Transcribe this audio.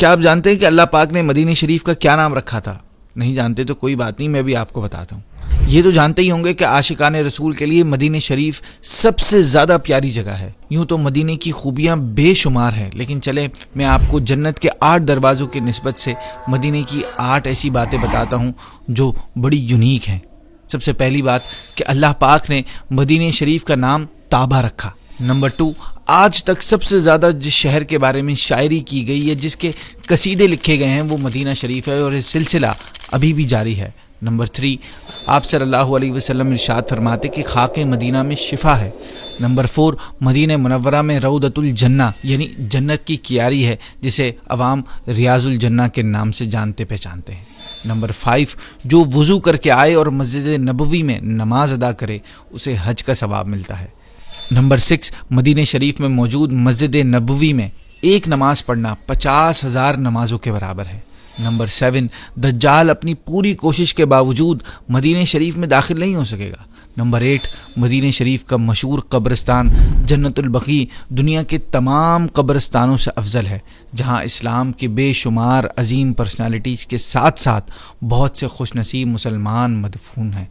کیا آپ جانتے ہیں کہ اللہ پاک نے مدینہ شریف کا کیا نام رکھا تھا؟ نہیں جانتے تو کوئی بات نہیں، میں بھی آپ کو بتاتا ہوں۔ یہ تو جانتے ہی ہوں گے کہ عاشقان رسول کے لیے مدینہ شریف سب سے زیادہ پیاری جگہ ہے۔ یوں تو مدینہ کی خوبیاں بے شمار ہیں، لیکن چلیں میں آپ کو جنت کے 8 دروازوں کی نسبت سے مدینہ کی 8 ایسی باتیں بتاتا ہوں جو بڑی یونیک ہیں۔ سب سے پہلی بات کہ اللہ پاک نے مدینہ شریف کا نام طابہ رکھا۔ نمبر 2، آج تک سب سے زیادہ جس شہر کے بارے میں شاعری کی گئی ہے، جس کے قصیدے لکھے گئے ہیں، وہ مدینہ شریف ہے اور یہ سلسلہ ابھی بھی جاری ہے۔ نمبر 3، آپ صلی اللہ علیہ وسلم ارشاد فرماتے کہ خاک مدینہ میں شفا ہے۔ نمبر 4، مدینہ منورہ میں روضۃ الجنہ یعنی جنت کی کیاری ہے، جسے عوام ریاض الجنہ کے نام سے جانتے پہچانتے ہیں۔ نمبر 5، جو وضو کر کے آئے اور مسجد نبوی میں نماز ادا کرے اسے حج کا ثواب ملتا ہے۔ نمبر 6، مدینہ شریف میں موجود مسجد نبوی میں ایک نماز پڑھنا 50,000 نمازوں کے برابر ہے۔ نمبر 7، دجال اپنی پوری کوشش کے باوجود مدینہ شریف میں داخل نہیں ہو سکے گا۔ نمبر 8، مدینہ شریف کا مشہور قبرستان جنت البقیع دنیا کے تمام قبرستانوں سے افضل ہے، جہاں اسلام کے بے شمار عظیم پرسنالٹیز کے ساتھ ساتھ بہت سے خوش نصیب مسلمان مدفون ہیں۔